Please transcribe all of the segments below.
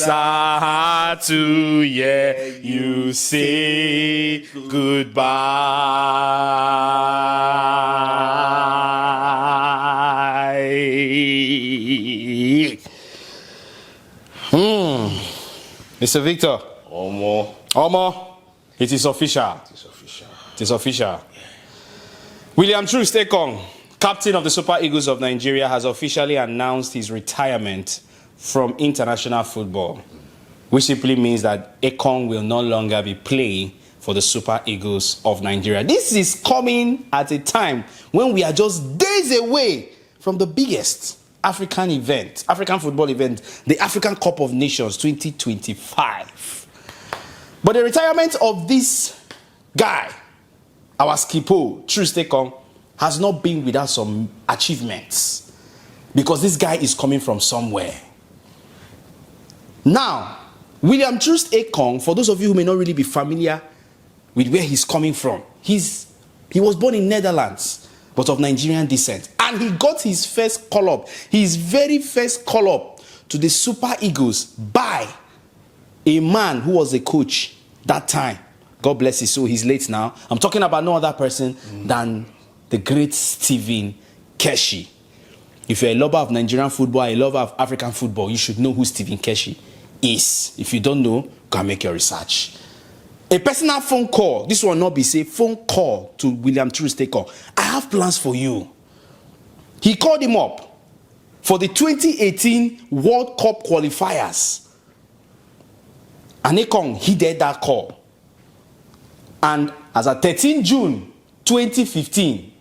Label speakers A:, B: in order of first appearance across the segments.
A: sad to hear you say goodbye. Mr. Victor. Omo. It is official. It is official. William Troost, Ekong, captain of the Super Eagles of Nigeria, has officially announced his retirement from international football, which simply means that Ekong will no longer be playing for the Super Eagles of Nigeria. This is coming at a time when we are just days away from the biggest African football event, the African Cup of Nations 2025. But the retirement of this guy, our skipper, Troost Ekong, has not been without some achievements, because this guy is coming from somewhere. Now, William Troost Ekong, for those of you who may not really be familiar with where he's coming from, he was born in Netherlands, but of Nigerian descent. And he got his first call-up, his very first call-up to the Super Eagles by a man who was a coach that time. God bless his soul, he's late now. I'm talking about no other person than the great Stephen Keshi. If you're a lover of Nigerian football, a lover of African football, you should know who Stephen Keshi is. If you don't know, go and make your research. A personal phone call, this will not be say phone call to William Troost Ekong. I have plans for you. He called him up for the 2018 World Cup qualifiers. And Ekong heeded that call. And as of 13 June 2015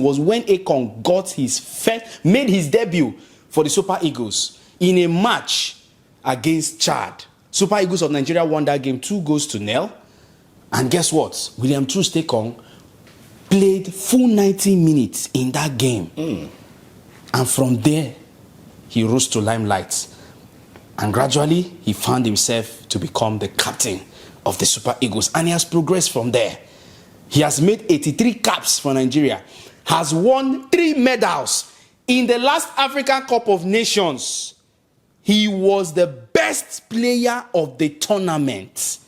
A: was when Ekong got made his debut for the Super Eagles in a match against Chad. Super Eagles of Nigeria won that game 2-0. And guess what? William Troost Ekong played full 90 minutes in that game. And from there, he rose to limelight. And gradually, he found himself to become the captain of the Super Eagles. And he has progressed from there. He has made 83 caps for Nigeria, has won 3 medals. In the last African Cup of Nations, he was the best player of the tournament.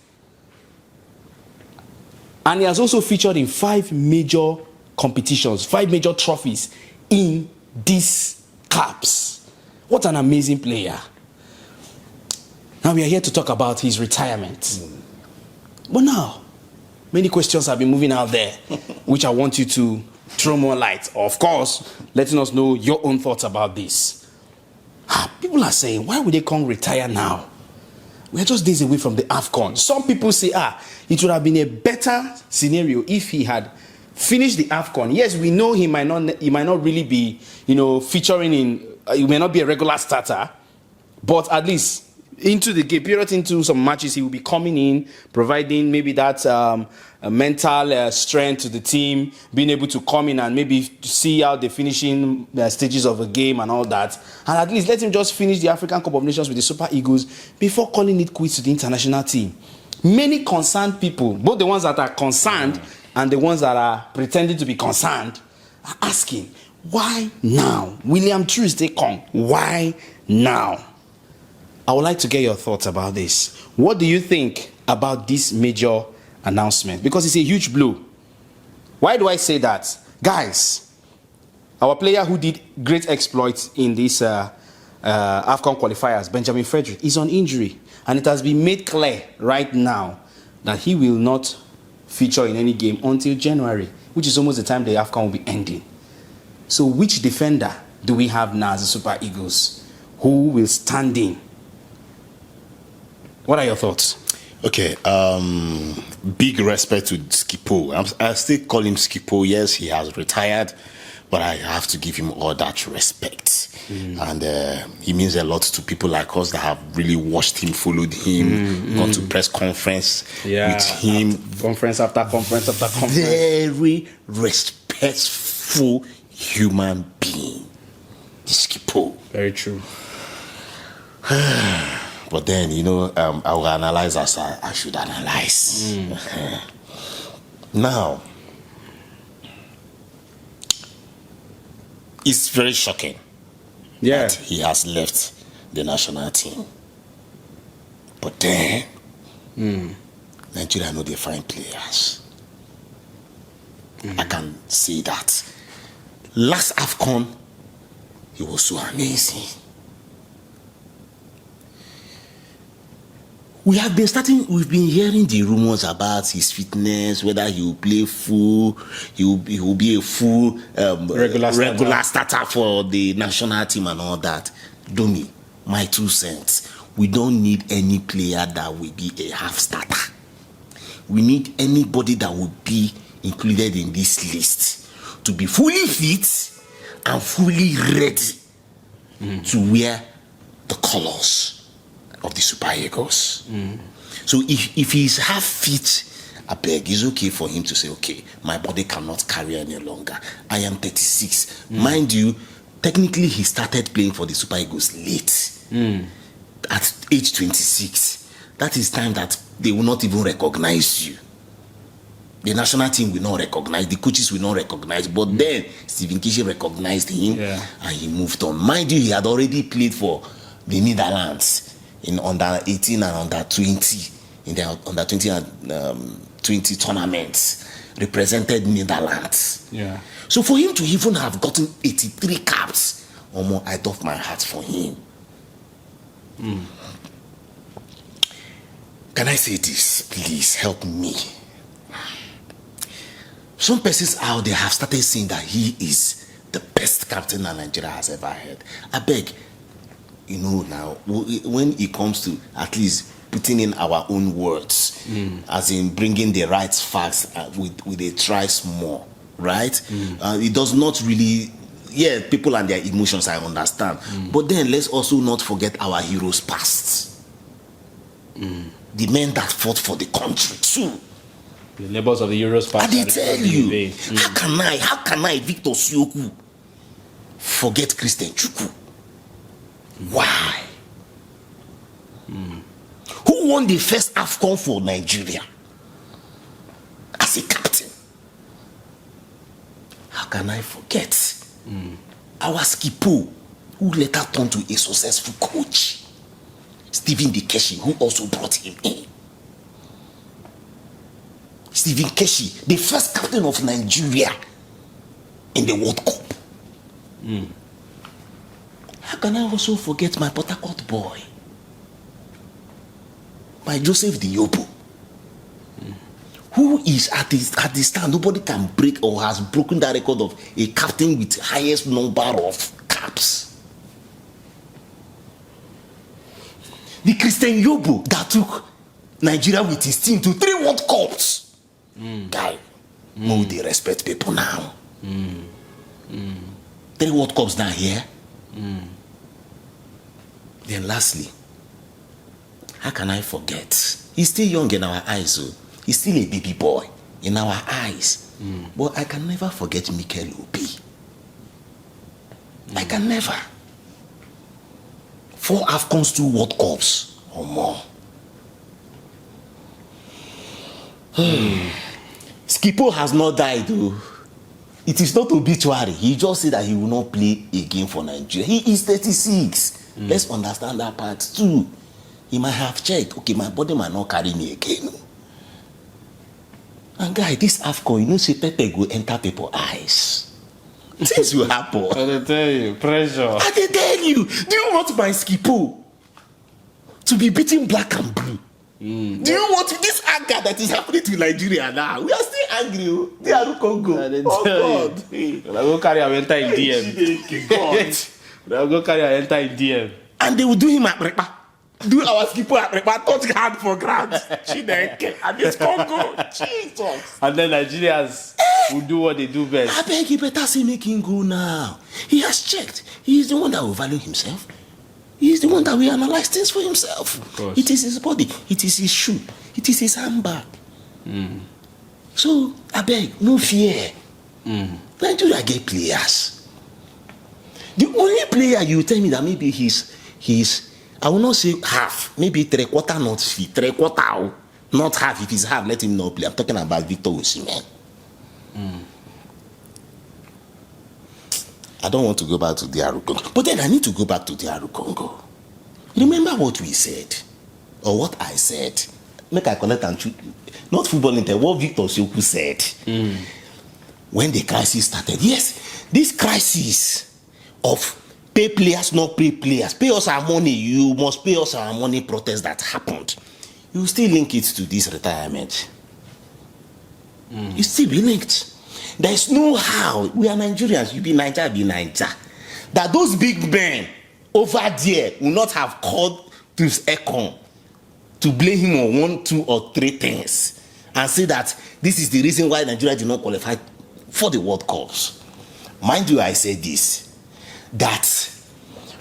A: And he has also featured in 5 major competitions, 5 major trophies in these caps. What an amazing player. Now we are here to talk about his retirement. But now, many questions have been moving out there, which I want you to throw more light. Of course, letting us know your own thoughts about this. People are saying, why would Ekong retire now? We're just days away from the AFCON. Some people say, it would have been a better scenario if he had finished the AFCON. Yes, we know he might not really be, featuring in, he may not be a regular starter, but at least into the game, period into some matches, he will be coming in, providing maybe that mental strength to the team, being able to come in and maybe see out the finishing stages of a game and all that. And at least let him just finish the African Cup of Nations with the Super Eagles before calling it quits to the international team. Many concerned people, both the ones that are concerned and the ones that are pretending to be concerned, are asking, why now? William Troost Ekong, why now? I would like to get your thoughts about this. What do you think about this major announcement? Because it's a huge blow. Why do I say that? Guys, our player who did great exploits in these AFCON qualifiers, Benjamin Frederick, is on injury. And it has been made clear right now that he will not feature in any game until January, which is almost the time the AFCON will be ending. So which defender do we have now as the Super Eagles who will stand in? What are your thoughts?
B: Okay, big respect to Skippo. I still call him Skippo. Yes, he has retired, but I have to give him all that respect. And he means a lot to people like us that have really watched him, followed him, gone to press conference with him.
A: Conference after conference after conference.
B: Very respectful human being. Skippo.
A: Very true.
B: But then, I will analyze as I should analyze. Now, it's very shocking that he has left the national team. But then, Nigeria know they find players. I can say that. Last AFCON, he was so amazing. We've been hearing the rumors about his fitness, whether he will play full, he will be a full regular starter for the national team and all that. Domi, my 2 cents. We don't need any player that will be a half starter. We need anybody that will be included in this list to be fully fit and fully ready to wear the colors of the Super Eagles. So if he's half fit, I beg, it's okay for him to say, okay, my body cannot carry any longer. I am 36. Mind you, technically he started playing for the Super Eagles late. At age 26. That is time that they will not even recognize you. The national team will not recognize, the coaches will not recognize. But then Stephen Keshi recognized him and he moved on. Mind you, he had already played for the Netherlands in under 18 and under 20 in the under 20 and 20 tournaments, represented Netherlands. So for him to even have gotten 83 caps, I doff my hat for him. Can I say this? Please help me. Some persons out there have started saying that he is the best captain that Nigeria has ever had. I beg, now, when it comes to at least putting in our own words, as in bringing the right facts with a try small, right? It does not really, people and their emotions, I understand. But then let's also not forget our heroes past. The men that fought for the country too.
A: The labels of the heroes past.
B: I tell you, how can I, Victor Siokwu, forget Christian Chukwu? Why? Who won the first AFCON for Nigeria as a captain? How can I forget our skipper, who later turned to a successful coach, Stephen Keshi, who also brought him in? Stephen Keshi, the first captain of Nigeria in the World Cup. How can I also forget my Port Harcourt boy, my Joseph Diobo, who is at the stand? Nobody can break or has broken that record of a captain with highest number of caps. The Christian Yobo that took Nigeria with his team to 3 World Cups. Guy, no, they respect people now. 3 World Cups down here. Then lastly, how can I forget? He's still young in our eyes, so he's still a baby boy in our eyes. But I can never forget Mikel Obi. I can never. 4 AFCONs, 2 World Cups or more. Skipper has not died, though. It is not obituary. He just said that he will not play again for Nigeria. He is 36. Let's understand that part too. He might have checked, okay, my body might not carry me again. And guy, this AFCON, say Pepe go enter people's eyes. Things will happen.
A: I tell you, pressure.
B: I tell you, do you want my skipper to be beating black and blue? Do you want this anger that is happening to Nigeria now? We are still angry. They are Congo. Oh God.
A: I go carry a enter in DM. I go carry a enter in DM.
B: And they will do him at Repa. Do our skipper at Repa. Touch hand for grabs. And this Congo. Jesus.
A: And then Nigerians will do what they do best.
B: I beg you better say make him go now. He has checked. He is the one that will value himself. He is the one that will analyze things for himself.
A: Of course.
B: It is his body. It is his shoe. It is his handbag. So, I beg, no fear. Nigeria get players. The only player you tell me that maybe he's I will not say half, maybe 3/4 not fit, 3/4 not half. If he's half, let him not play. I'm talking about Victor Osimhen. I don't want to go back to DR Congo. But then I need to go back to DR Congo. Remember what we said, or what I said. Make I connect and not football inter. What Victor Siokwu said when the crisis started. Yes, this crisis of pay players, not pay players. Pay us our money. You must pay us our money. Protest that happened. You still link it to this retirement. You still be linked. There is no how. We are Nigerians. You be Niger, be Niger. That those big men over there will not have called Troost Ekong to blame him on 1, 2, or 3 things and say that this is the reason why Nigeria did not qualify for the World Cups. Mind you, I said this, that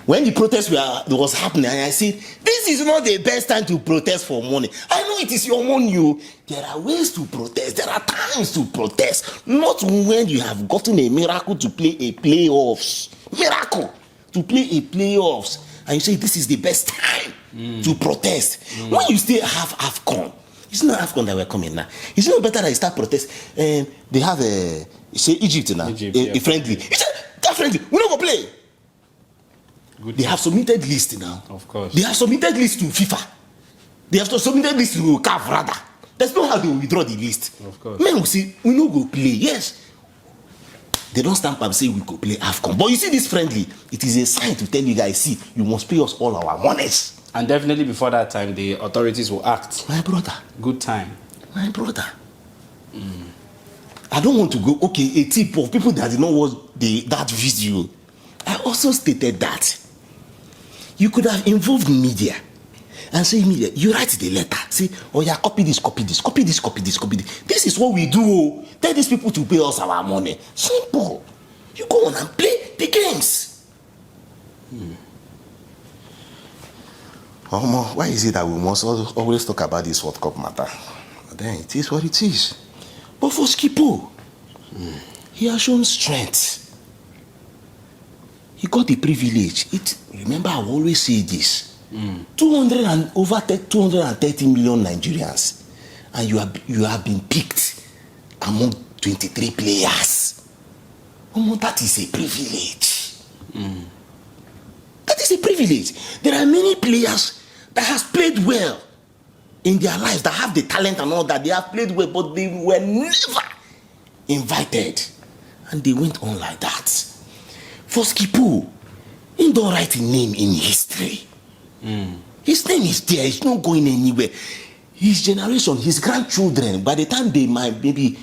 B: when the protest was happening, and I said, this is not the best time to protest for money. I know it is your money. There are ways to protest. There are times to protest. Not when you have gotten a miracle to play a playoffs. Miracle to play a playoffs. And you say, this is the best time to protest. When you still have AFCON, it's not AFCON that we're coming now. It's not better that you start protest. They have say Egypt now, a friendly. It's a friendly. We don't go play. Good. They have submitted list now.
A: Of course.
B: They have submitted list to FIFA. They have submitted list to CAF rather. That's not how they will withdraw the list.
A: Of course.
B: Men will say, we no go play. Yes. They don't stamp and say we go play AFCON. But you see this friendly, it is a sign to tell you guys, see, you must pay us all our monies.
A: And definitely before that time, the authorities will act.
B: My brother.
A: Good time.
B: My brother. I don't want to go, okay, a tip of people that did not watch that video. I also stated that you could have involved media and say, media, you write the letter, say, oh yeah, copy this, copy this, copy this, copy this, copy this. This is what we do. Tell these people to pay us our money. Simple. You go on and play the games. Why is it that we must always talk about this World Cup matter? But then it is what it is. But for Skipo, he has shown strength. He got the privilege. Remember, I always say this. 230 million Nigerians, and you have been picked among 23 players. That is a privilege. That is a privilege. There are many players that has played well in their lives, that have the talent and all that. They have played well, but they were never invited, and they went on like that. For Skipo, he don't write a name in history. His name is there. It's not going anywhere. His generation, his grandchildren, by the time they might maybe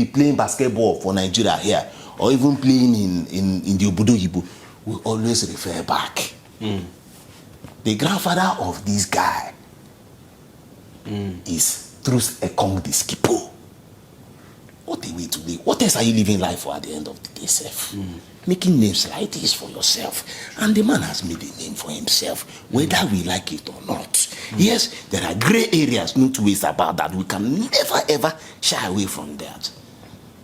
B: playing basketball for Nigeria here, or even playing in the Obodo Yibo, will always refer back. The grandfather of this guy is Troost Ekong the Skipo. What a way to live. What else are you living life for at the end of the day, self? Making names like this for yourself. And the man has made a name for himself, whether we like it or not. Yes, there are gray areas, no two ways about that. We can never ever shy away from that.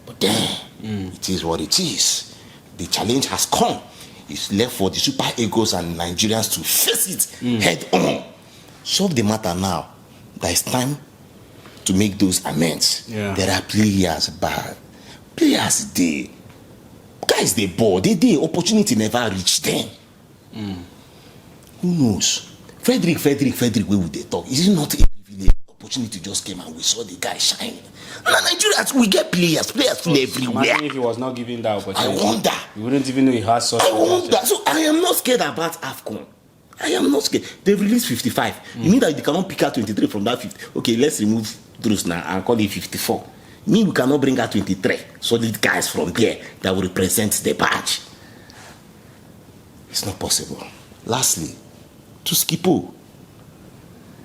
B: But then, it is what it is. The challenge has come. It's left for the super egos and Nigerians to face it head on. Solve the matter now. There is time to make those amends. There are players bad. Players guys they ball. They opportunity never reach them. Who knows? Frederick, where would they talk? Is it not a privilege? Opportunity just came and we saw the guy shining. Now Nigerians, we get players full everywhere.
A: Imagine if he was not given that opportunity.
B: I wonder.
A: You wouldn't even know he has such.
B: I wonder. So I am not scared about AFCON. I am not scared. They've released 55. You mean that they cannot pick out 23 from that 50? Okay, let's remove Troost now and call it 54. You mean we cannot bring out 23 solid guys from there that will represent the badge? It's not possible. Lastly, to Skipo,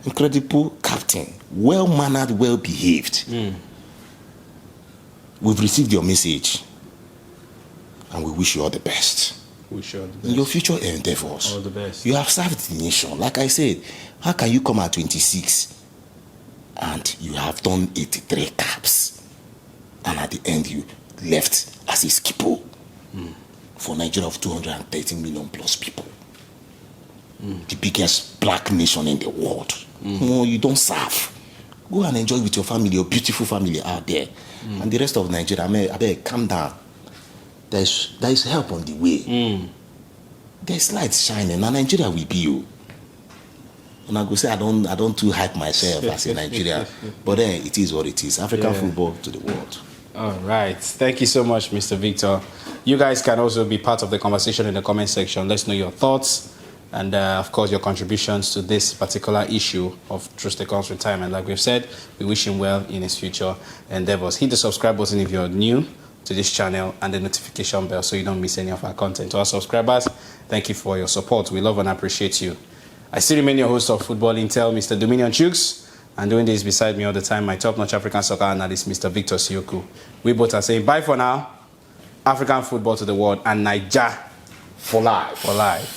B: incredible captain, well-mannered, well-behaved. We've received your message and we wish you all the best.
A: Wish you all the best.
B: In your future endeavors.
A: All the best.
B: You have served the nation. Like I said, how can you come at 26 and you have done 83 caps? And at the end, you left as a Skipo for Nigeria of 230 million plus people. The biggest black nation in the world. No, you don't serve. Go and enjoy with your family, your beautiful family out there. And the rest of Nigeria, I beg, calm down. There is help on the way. There's light shining, and Nigeria will be you. And I go say I don't too hype myself as a Nigeria, but then it is what it is. African football to the world.
A: All right. Thank you so much, Mr. Victor. You guys can also be part of the conversation in the comment section. Let's know your thoughts and, of course, your contributions to this particular issue of Troost Ekong's retirement. Like we've said, we wish him well in his future endeavors. Hit the subscribe button if you're new to this channel and the notification bell so you don't miss any of our content. To our subscribers, thank you for your support. We love and appreciate you. I still remain your host of Football Intel, Mr. Dominion Troost. And doing this beside me all the time, my top-notch African soccer analyst, Mr. Victor Siokwu. We both are saying bye for now. African football to the world, and Naija
B: For life.
A: for life.